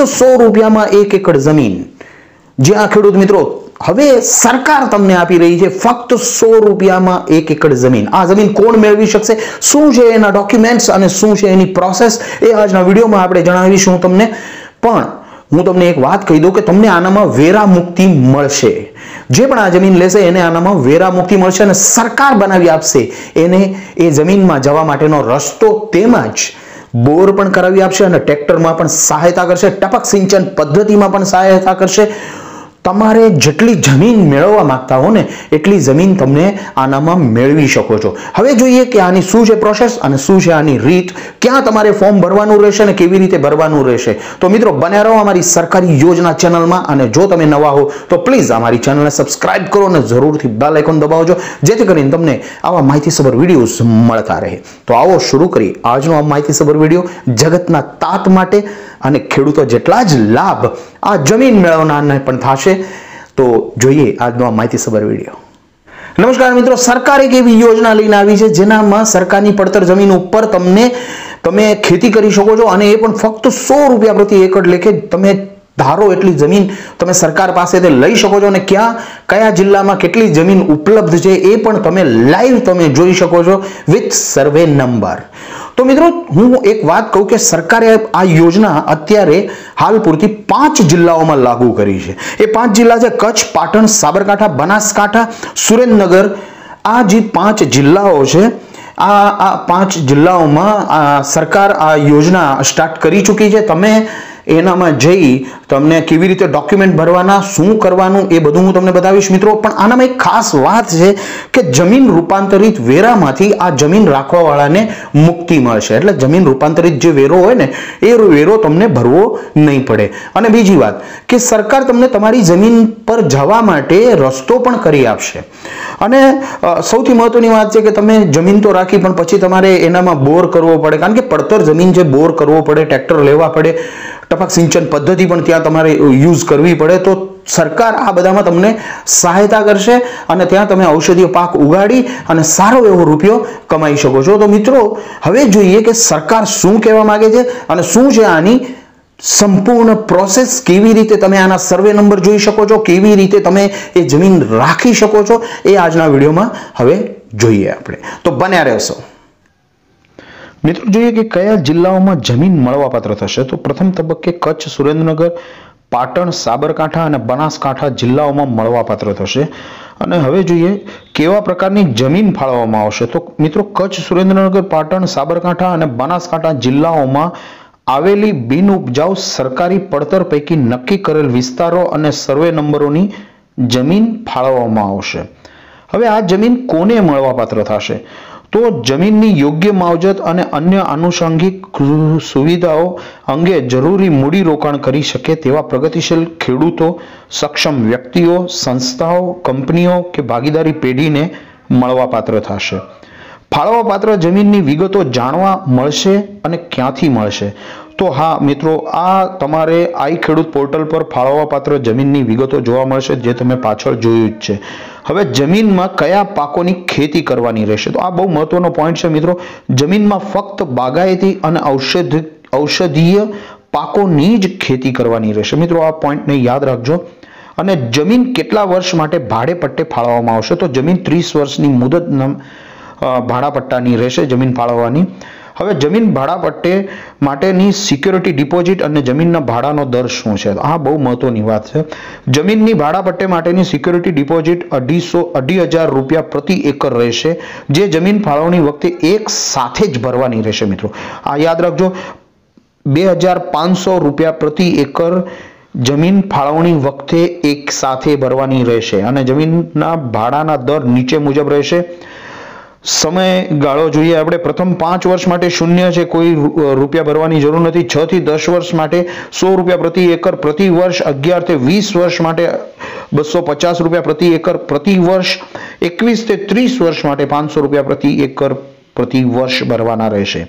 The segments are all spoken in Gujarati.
फक्त 100 રૂપિયામાં 1 એકર જમીન જે આ ખેડૂત મિત્રો હવે સરકાર તમને આપી રહી છે ફક્ત 100 રૂપિયામાં 1 એકર જમીન। આ જમીન કોણ મેળવી શકશે, શું છે એના ડોક્યુમેન્ટ્સ અને શું છે એની પ્રોસેસ એ આજના વિડીયોમાં આપણે જણાવીશું તમને। પણ હું તમને એક વાત કહી દઉં કે તમને આનામાં વેરા મુક્તિ મળશે। જે પણ આ જમીન લેશે એને આનામાં વેરા મુક્તિ મળશે અને સરકાર બનાવી આપશે એને એ જમીનમાં જવા માટેનો રસ્તો, તેમજ બોર પણ કરાવી આપશે અને ટ્રેક્ટરમાં પણ સહાયતા કરશે, ટપક સિંચન પદ્ધતિમાં પણ સહાયતા કરશે। તમારે જેટલી જમીન મેળવવા માંગતા હો ને એટલી જમીન તમને આનામાં મેળવી શકો છો। હવે જોઈએ કે આની શું છે પ્રોસેસ અને શું છે આની રીત, ક્યાં તમારે ફોર્મ ભરવાનું રહેશે અને કેવી રીતે ભરવાનું રહેશે। તો મિત્રો બન્યા રહો અમારી સરકારી યોજના ચેનલમાં, અને જો તમે નવા હો તો પ્લીઝ અમારી ચેનલને સબસ્ક્રાઇબ કરો અને જરૂરથી બેલ આઇકોન દબાવજો, જેથી કરીને તમને આવા માહિતીસભર વિડીયોઝ મળતા રહે। તો આવો શરૂ કરી આજનો આ માહિતીસભર વિડીયો જગતના તાત માટે અને ખેડૂતો જેટલા જ લાભ આ જમીન મેળવનારને પણ થશે। તો જોઈએ આજનો આ માહિતીસભર વિડીયો। નમસ્કાર મિત્રો, સરકાર એક એવી યોજના લઈને આવી છે જેનામાં સરકારની પડતર જમીન ઉપર તમે ખેતી કરી શકો છો, અને એ પણ ફક્ત 100 રૂપિયા પ્રતિ એકર લેખે તમે ધારો એટલી જમીન તમે સરકાર પાસેથી લઈ શકો છો, અને કયા જિલ્લામાં કેટલી જમીન ઉપલબ્ધ છે એ પણ તમે લાઈવ તમે જોઈ શકો છો વિથ સર્વે નંબર। તો મિત્રો હું એક વાત કહું કે સરકારે આ યોજના અત્યારે હાલ પૂરતી 5 જિલ્લાઓમાં લાગુ કરી છે। એ 5 જિલ્લા છે કચ્છ, પાટણ, સાબરકાંઠા, બનાસકાંઠા, સુરેન્દ્રનગર। આ જે 5 જિલ્લાઓ છે આ 5 જિલ્લાઓમાં સરકાર આ યોજના સ્ટાર્ટ કરી ચૂકી છે। તમે એનામાં જઈ તમને કેવી રીતે ડોક્યુમેન્ટ ભરવાના, શું કરવાનું એ બધું હું તમને બતાવીશ મિત્રો। પણ આનામાં એક ખાસ વાત છે કે જમીન રૂપાંતરિત વેરામાંથી આ જમીન રાખવાવાળાને મુક્તિ મળશે, એટલે જમીન રૂપાંતરિત જે વેરો હોય ને એ વેરો તમને ભરવો નહીં પડે। અને બીજી વાત કે સરકાર તમને તમારી જમીન પર જવા માટે રસ્તો પણ કરી આપશે। અને સૌથી મહત્વની વાત છે કે તમે જમીન તો રાખી પણ પછી તમારે એનામાં બોર કરવો પડે, કારણ કે પડતર જમીન છે, બોર કરવો પડે, ટ્રેક્ટર લેવા પડે, ટપક સિંચન પદ્ધતિ પણ ત્યાં તમારે યુઝ કરવી પડે। તો સરકાર આ બધામાં તમને સહાયતા કરશે અને ત્યાં તમે ઔષધીય પાક ઉગાડી અને સારો એવો રૂપિયો કમાઈ શકો છો। તો મિત્રો હવે જોઈએ કે સરકાર શું કહેવા માંગે છે અને શું છે આની સંપૂર્ણ પ્રોસેસ, કેવી રીતે તમે આના સર્વે નંબર જોઈ શકો છો, કેવી રીતે તમે એ જમીન રાખી શકો છો, એ આજના વિડીયોમાં હવે જોઈએ આપણે। તો બન્યા રહેશો। મિત્રો જોઈએ કે કયા જિલ્લાઓમાં જમીન મળવાપાત્ર થશે। તો પ્રથમ તબક્કે કચ્છ, સુરેન્દ્રનગર, પાટણ, સાબરકાંઠા અને બનાસકાંઠા જિલ્લાઓમાં મળવાપાત્ર થશે। અને હવે જોઈએ કેવા પ્રકારની જમીન ફાળવવામાં આવશે। તો મિત્રો કચ્છ, સુરેન્દ્રનગર, પાટણ, સાબરકાંઠા અને બનાસકાંઠા જિલ્લાઓમાં આવેલી બિન ઉપજાઉ સરકારી પડતર પૈકી નક્કી કરેલ વિસ્તારો અને સર્વે નંબરોની જમીન ફાળવવામાં આવશે। હવે આ જમીન કોને મળવાપાત્ર થશે? તો જમીનની યોગ્ય માવજત અને અન્ય આનુષંગિક સુવિધાઓ અંગે જરૂરી મૂડી રોકાણ કરી શકે તેવા પ્રગતિશીલ ખેડૂતો, સક્ષમ વ્યક્તિઓ, સંસ્થાઓ, કંપનીઓ કે ભાગીદારી પેઢીને મળવાપાત્ર થશે। ફાળવાપાત્ર જમીનની વિગતો જાણવા મળશે અને ક્યાંથી મળશે? તો હા મિત્રો, આ તમારે આઈ ખેડૂત પોર્ટલ પર ફાળવાપાત્ર જમીનની વિગતો જોવા મળશે, જે તમે પાછળ જોયું જ છે। હવે જમીનમાં કયા પાકોની ખેતી કરવાની રહેશે? તો આ બહુ મહત્વનો પોઈન્ટ છે મિત્રો। જમીનમાં ફક્ત બાગાયતી અને ઔષધીય પાકોની જ ખેતી કરવાની રહેશે મિત્રો, આ પોઈન્ટને યાદ રાખજો। અને જમીન કેટલા વર્ષ માટે ભાડે પટ્ટે ફાળવવામાં આવશે? તો જમીન 30 વર્ષની મુદત ભાડા પટ્ટાની રહેશે જમીન ફાળવવાની। હવે જમીન ભાડા પટ્ટે માટેની સિક્યોરિટી ડિપોઝિટ અને જમીનના ભાડાનો દર શું છે? આ બહુ મહત્વની વાત છે। જમીનની ભાડા પટ્ટે માટેની સિક્યોરિટી ડિપોઝિટ 2,500 રૂપિયા પ્રતિ એકર રહેશે, જે જમીન ફાળવણી વખતે એક સાથે જ ભરવાની રહેશે મિત્રો, આ યાદ રાખજો। 2,500 રૂપિયા પ્રતિ એકર જમીન ફાળવણી વખતે એક સાથે ભરવાની રહેશે। અને જમીનના ભાડાના દર નીચે મુજબ રહેશે। સમયગાળો જોઈએ આપણે, પ્રથમ 5 વર્ષ માટે શૂન્ય છે, કોઈ રૂપિયા ભરવાની જરૂર નથી। 6 થી 10 વર્ષ માટે 100 રૂપિયા પ્રતિ એકર પ્રતિ વર્ષ। 11 થી 20 વર્ષ માટે 250 રૂપિયા પ્રતિ એકર પ્રતિ વર્ષ। 21 થી 30 વર્ષ માટે 500 રૂપિયા પ્રતિ એકર પ્રતિ વર્ષ ભરવાના રહેશે।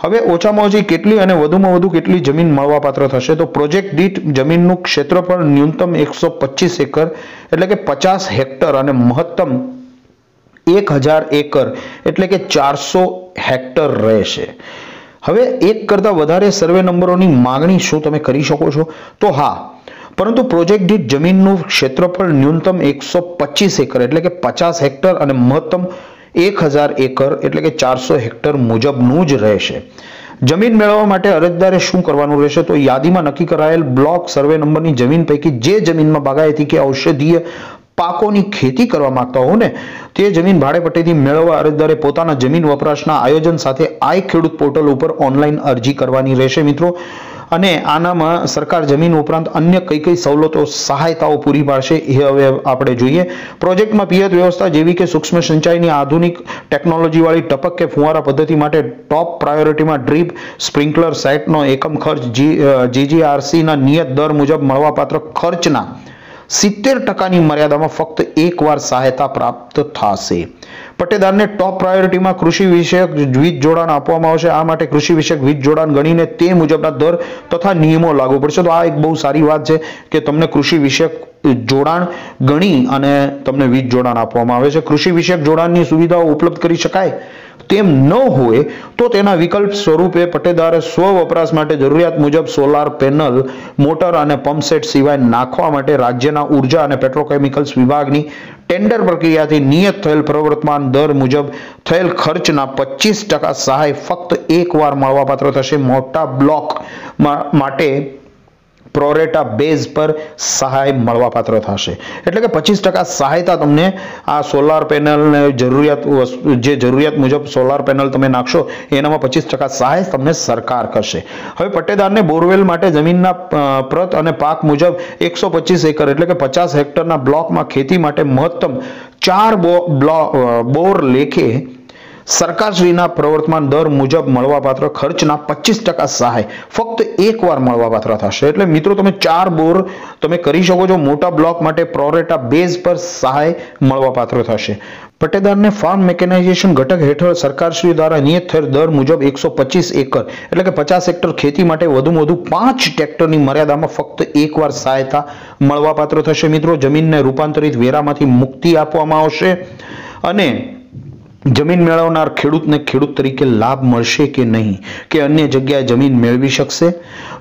હવે ઓછામાં ઓછી કેટલી અને વધુમાં વધુ કેટલી જમીન મળવાપાત્ર થશે? તો પ્રોજેક્ટ દીઠ જમીનનું ક્ષેત્રફળ ન્યૂનતમ 125 એકર એટલે કે 50 હેક્ટર અને મહત્તમ 1000 એકર એટલે કે 400 હેક્ટર રહેશે। હવે એક કરતા વધારે સર્વે નંબરોની માંગણી શું તમે કરી શકો છો? તો હા, પરંતુ પ્રોજેક્ટ દીઠ જમીનનું ક્ષેત્રફળ ન્યૂનતમ 125 એકર એટલે કે 50 હેક્ટર અને મહત્તમ 1000 એકર એટલે કે 400 હેક્ટર મુજબનું જ રહેશે. જમીન મેળવવા માટે અરજદારે શું કરવાનું રહેશે? તો યાદીમાં નક્કી કરાયેલ બ્લોક સર્વે નંબરની જમીન પૈકી જે જમીનમાં બાગાયતી કે ઔષધીય પાકોની ખેતી કરવા માંગતા હો ને તે જમીન ભાડેપટ્ટીથી મેળવવા અરજદારે પોતાના જમીન વપરાશના આયોજન સાથે આઈ ખેડૂત પોર્ટલ ઉપર ઓનલાઈન અરજી કરવાની રહેશે મિત્રો. અને આનામાં સરકાર જમીન ઉપરાંત અન્ય કઈ કઈ સવલતો સહાયતાઓ પૂરી પાડશે એ હવે આપણે જોઈએ. પ્રોજેક્ટમાં પિયત વ્યવસ્થા જેવી કે સૂક્ષ્મ સિંચાઈની આધુનિક ટેકનોલોજીવાળી ટપક કે ફુવારા પદ્ધતિ માટે ટોપ પ્રાયોરિટીમાં ડ્રીપ સ્પ્રિંકલર સાઇટનો એકમ ખર્ચ જીજીઆરસીના નિયત દર મુજબ મળવાપાત્ર ખર્ચના 70% મર્યાદામાં ફક્ત એકવાર સહાયતા પ્રાપ્ત થશે. પટ્ટેદારને ટોપ પ્રાયોરિટીમાં કૃષિ વિષયક વીજ જોડાણ આપવામાં આવશે. આ માટે કૃષિ વિષયક વીજ જોડાણ ગણીને તે મુજબના દર તથા નિયમો લાગુ પડશે. તો આ એક બહુ સારી વાત છે કે તમને કૃષિ વિષયક જોડાણ ગણી અને તમને વીજ જોડાણ આપવામાં આવે છે. કૃષિ વિષયક જોડાણની સુવિધાઓ ઉપલબ્ધ કરી શકાય તેમ ન હોય તો તેના વિકલ્પ સ્વરૂપે પટ્ટેદારે સ્વ વપરાશ માટે જરૂરિયાત મુજબ સોલાર પેનલ, મોટર અને પંપસેટ સિવાય નાખવા માટે રાજ્યના ઉર્જા અને પેટ્રોકેમિકલ્સ વિભાગની ટેન્ડર પ્રક્રિયાથી નિયત થયેલ પ્રવર્તમાન દર મુજબ થયેલ ખર્ચના 25% સહાય ફક્ત એકવાર મળવાપાત્ર થશે. મોટા બ્લોક માટે પ્રોરેટા બેઝ પર સહાય મળવાપાત્ર થશે. એટલે કે 25% સહાયતા તમને આ સોલાર પેનલને જરૂરિયાત મુજબ સોલાર પેનલ તમે નાખશો એનામાં 25% સહાય તમને સરકાર કરશે. હવે પટ્ટેદારને બોરવેલ માટે જમીનના પ્રત અને પાક મુજબ 125 એકર એટલે કે 50 હેક્ટરના બ્લોકમાં ખેતી માટે મહત્તમ 4 બોર લેખે સરકારશ્રીના પ્રવર્તમાન દર મુજબ મળવાપાત્ર ખર્ચના 25% સહાય ફક્ત એકવાર મળવાપાત્ર થશે. એટલે મિત્રો તમે 4 બોર તમે કરી શકો છો. મોટા બ્લોક માટે પ્રોરેટા બેઝ પર સહાય મળવાપાત્ર થશે. પટ્ટેદારને ફાર્મ મેકેનાઇઝેશન ઘટક હેઠળ સરકારશ્રી દ્વારા નિયત થયેલ દર મુજબ 125 એકર એટલે કે 50 હેક્ટર ખેતી માટે વધુમાં વધુ 5 ટ્રેક્ટરની મર્યાદામાં ફક્ત એકવાર સહાયતા મળવાપાત્ર થશે. મિત્રો જમીનને રૂપાંતરિત વેરામાંથી મુક્તિ આપવામાં આવશે અને જમીન મેળવનાર ખેડૂતને ખેડૂત તરીકે લાભ મળશે કે નહીં કે અન્ય જગ્યાએ જમીન મેળવી શકશે?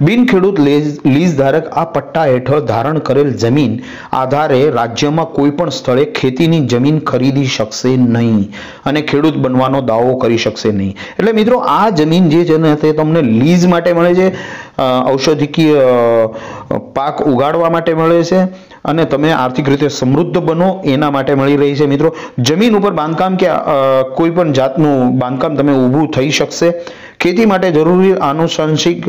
બિન ખેડૂત લીઝ ધારક આ પટ્ટા હેઠળ ધારણ કરેલ જમીન આધારે રાજ્યમાં કોઈ પણ સ્થળે ખેતીની જમીન ખરીદી શકશે નહીં અને ખેડૂત બનવાનો દાવો કરી શકશે નહીં. એટલે મિત્રો આ જમીન જે છે ને તે તમને લીઝ માટે મળે છે, ઔષધિકીય પાક ઉગાડવા માટે મળે છે અને તમે આર્થિક રીતે સમૃદ્ધ બનો એના માટે મળી રહી છે. મિત્રો જમીન ઉપર બાંધકામ કે કોઈ પણ જાતનું બાંધકામ તમે ઊભું થઈ શકશે. ખેતી માટે જરૂરી આનુષંગિક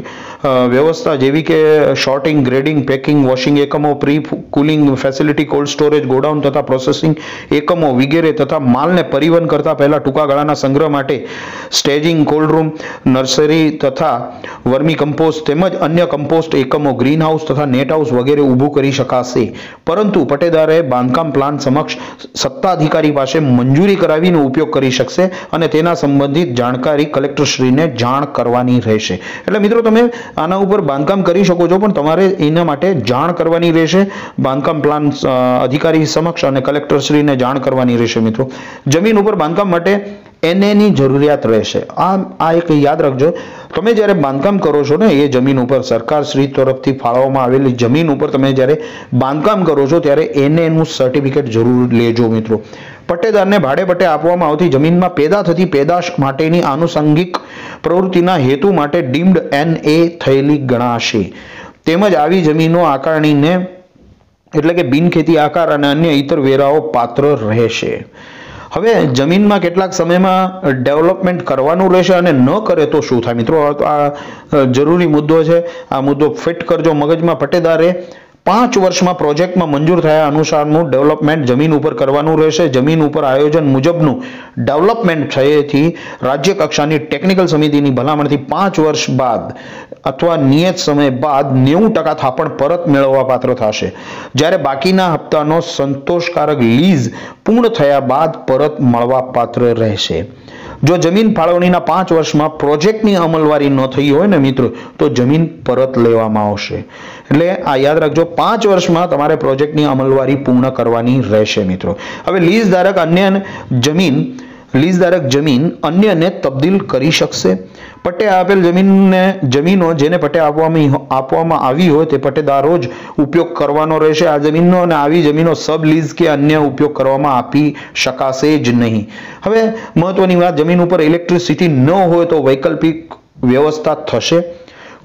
વ્યવસ્થા જેવી કે શોર્ટિંગ, ગ્રેડિંગ, પેકિંગ, વોશિંગ એકમો, pre cooling facility, cold storage, godown તથા પ્રોસેસિંગ એકમો વગેરે તથા માલને પરિવહન કરતા પહેલા ટૂંકા ગાળાના સંગ્રહ માટે સ્ટેજિંગ, કોલ્ડ રૂમ, નર્સરી તથા વર્મી કમ્પોસ્ટ તેમજ અન્ય કમ્પોસ્ટ એકમો, ગ્રીન હાઉસ તથા નેટ હાઉસ વગેરે ઊભું કરી શકાશે. પરંતુ પટ્ટેદારે બાંધકામ પ્લાન સમક્ષ સત્તાધિકારી પાસે મંજૂરી કરાવીને ઉપયોગ કરી શકશે અને તેના સંબંધિત જાણકારી કલેક્ટરશ્રીને જાણ કરવાની રહેશે. એટલે મિત્રો તમે આના ઉપર બાંધકામ કરી શકો છો પણ તમારે એના માટે જાણ કરવાની રહેશે બાંધકામ પ્લાન અધિકારી સમક્ષ અને કલેક્ટરશ્રીને જાણ કરવાની રહેશે. મિત્રો જમીન ઉપર બાંધકામ માટે એનએની જરૂરિયાત રહેશે. આ એક યાદ રાખજો. તમે જ્યારે બાંધકામ કરો છો ને એ જમીન ઉપર સરકારશ્રી તરફથી ફાળવવામાં આવેલી જમીન ઉપર તમે જ્યારે બાંધકામ કરો છો ત્યારે એનએનું સર્ટિફિકેટ જરૂર લેજો. મિત્રો પટ્ટેદારને ભાડેપટ્ટે આપવામાં આવતી જમીનમાં પેદા થતી પેદાશ માટેની આનુષંગિક પ્રવૃત્તિના હેતુ માટે ડીમ્ડ એનએ થયેલી ગણાશે. તેમજ આવી જમીનો આકારણીને એટલે કે બિનખેતી આકાર અને અન્ય ઇતર વેરાઓ પાત્ર રહેશે. હવે જમીનમાં કેટલાક સમયમાં ડેવલપમેન્ટ કરવાનું રહેશે અને ન કરે તો શું થાય? મિત્રો આ જરૂરી મુદ્દો છે. આ મુદ્દો ફિટ કરજો મગજમાં. પટ્ટેદારે 5 વર્ષમાં પ્રોજેક્ટમાં મંજૂર થયા અનુસારનું ડેવલપમેન્ટ જમીન ઉપર કરવાનું રહેશે. જમીન ઉપર આયોજન મુજબનું ડેવલપમેન્ટ થયેથી રાજ્ય કક્ષાની ટેકનિકલ સમિતિની ભલામણથી 5 વર્ષ બાદ અથવા નિયત સમય બાદ 90% થાપણ પરત મેળવવા પાત્ર થશે. જ્યારે બાકીના હપ્તાનો સંતોષકારક લીઝ પૂર્ણ થયા બાદ પરત મળવા પાત્ર રહેશે. જો જમીન ફાળવણીના 5 વર્ષમાં પ્રોજેક્ટની અમલવારી ન થઈ હોય ને મિત્રો તો જમીન પરત લેવામાં આવશે. એટલે આ યાદ રાખજો 5 વર્ષમાં તમારે પ્રોજેક્ટની અમલવારી પૂર્ણ કરવાની રહેશે. મિત્રો હવે લીઝ ધારક અન્ય જમીન લીઝ ધારક જમીન અન્યને તબદીલ કરી શકશે? પટ્ટે આપેલ જમીનો જેને પટ્ટે આપવામાં આવી હોય તે પટ્ટેદારો જ ઉપયોગ કરવાનો રહેશે. આ જમીનો અને આવી જમીનો સબ લીઝ કે અન્ય ઉપયોગ કરવામાં આપી શકાશે જ નહીં. હવે મહત્વની વાત, જમીન ઉપર ઇલેક્ટ્રિસિટી ન હોય તો વૈકલ્પિક વ્યવસ્થા થશે.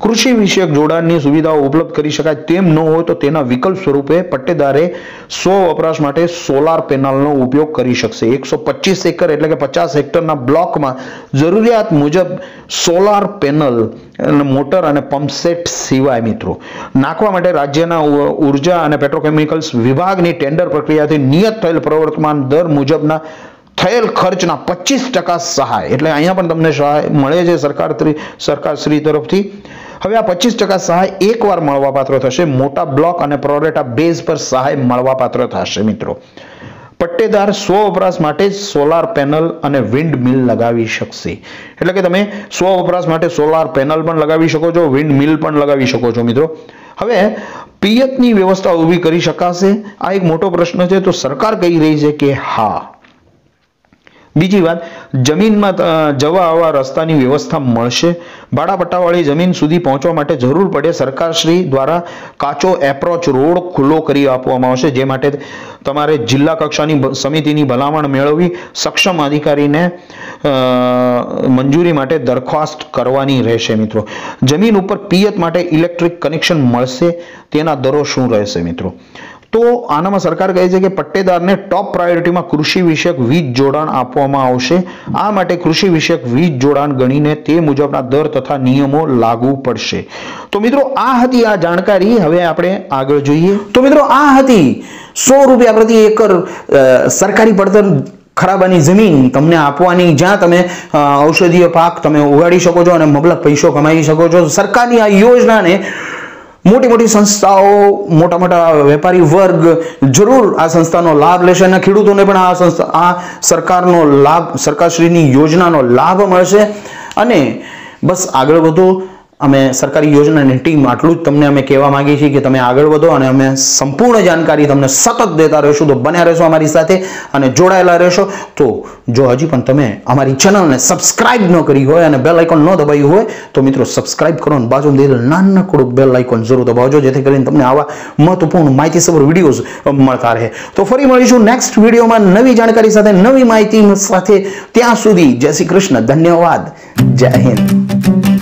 કૃષિ વિષયક જોડાણની સુવિધાઓ ઉપલબ્ધ કરી શકાય તેમ ન હોય તો તેના વિકલ્પ સ્વરૂપે પટ્ટેદારે સ્વ વપરાશ માટે સોલાર પેનલનો ઉપયોગ કરી શકશે. 125 એકર એટલે કે 50 હેક્ટરના બ્લોકમાં જરૂરિયાત મુજબ સોલાર પેનલ, મોટર અને પંપસેટ સિવાય મિત્રો નાખવા માટે રાજ્યના ઉર્જા અને પેટ્રોકેમિકલ્સ વિભાગની ટેન્ડર પ્રક્રિયાથી નિયત થયેલ પ્રવર્તમાન દર મુજબના થયેલ ખર્ચના 25% સહાય, એટલે અહીંયા પણ તમને સહાય મળે છે સરકારશ્રી તરફથી. હવે આ 25% સહાય એકવાર મળવાપાત્ર થશે. મોટા બ્લોક અને પ્રોરેટા બેઝ પર સહાય મળવાપાત્ર થશે મિત્રો. પટ્ટેદાર સ્વ વપરાશ માટે સોલાર પેનલ અને વિન્ડ મિલ લગાવી શકશે. એટલે કે તમે સ્વ વપરાશ માટે સોલાર પેનલ પણ લગાવી શકો છો, વિન્ડ મિલ પણ લગાવી શકો છો મિત્રો. હવે પિયતની વ્યવસ્થા ઊભી કરી શકાશે? આ એક મોટો પ્રશ્ન છે. તો સરકાર કહી રહી છે કે હા. બીજી વાત, જમીનમાં જવા આવવા રસ્તાની વ્યવસ્થા મળશે. ભાડાપટ્ટાવાળી જમીન સુધી પહોંચવા માટે જરૂર પડે સરકારશ્રી દ્વારા કાચો એપ્રોચ રોડ ખુલ્લો કરી આપવામાં આવશે, જે માટે તમારે જિલ્લા કક્ષાની સમિતિની ભલામણ મેળવી સક્ષમ અધિકારીને મંજૂરી માટે દરખાસ્ત કરવાની રહેશે મિત્રો. જમીન ઉપર પિયત માટે ઇલેક્ટ્રિક કનેક્શન મળશે, તેના દરો શું રહેશે મિત્રો? તો આનામાં સરકાર કહે છે કે પટ્ટેદારને ટોપ પ્રાયોરિટીમાં કૃષિ વિષયક વીજ જોડાણ આપવામાં આવશે. આ માટે કૃષિ વિષયક વીજ જોડાણ ગણીને તે મુજબના દર તથા નિયમો લાગુ પડશે. તો મિત્રો આ હતી આ જાણકારી. હવે આપણે આગળ જોઈએ. તો મિત્રો આ હતી 100 રૂપિયા પ્રતિ એકર સરકારી પડતર ખરાબાની જમીન તમને આપવાની, જ્યાં તમે ઔષધીય પાક તમે ઉગાડી શકો છો અને મબલક પૈસો કમાઈ શકો છો. સરકારની આ યોજનાને મોટી મોટી સંસ્થાઓ, મોટા મોટા વેપારી વર્ગ જરૂર આ સંસ્થાનો લાભ લેશે અને ખેડૂતોને પણ આ સરકારનો લાભ, સરકારશ્રીની યોજનાનો લાભ મળશે. અને બસ આગળ વધો. અમે સરકારી યોજનાની ટીમ આટલું જ તમને અમે કહેવા માંગીએ છીએ કે તમે આગળ વધો અને અમે સંપૂર્ણ જાણકારી તમને સતત દેતા રહીશું. તો બન્યા રહેશો અમારી સાથે અને જોડાયેલા રહેશો. તો જો હજી પણ તમે અમારી ચેનલને સબસ્ક્રાઇબ ન કરી હોય અને બેલ આઇકોન ન દબાવ્યું હોય તો મિત્રો સબસ્ક્રાઇબ કરો અને બાજુમાં દેલ નાનકડું બેલ આઇકોન જરૂર દબાવજો, જેથી કરીને તમને આવા મહત્વપૂર્ણ માહિતીસભર વિડીયોઝ મળતા રહે. તો ફરી મળીશું નેક્સ્ટ વિડીયોમાં નવી જાણકારી સાથે, નવી માહિતી સાથે. ત્યાં સુધી જય શ્રી કૃષ્ણ, ધન્યવાદ, જય હિન્દ.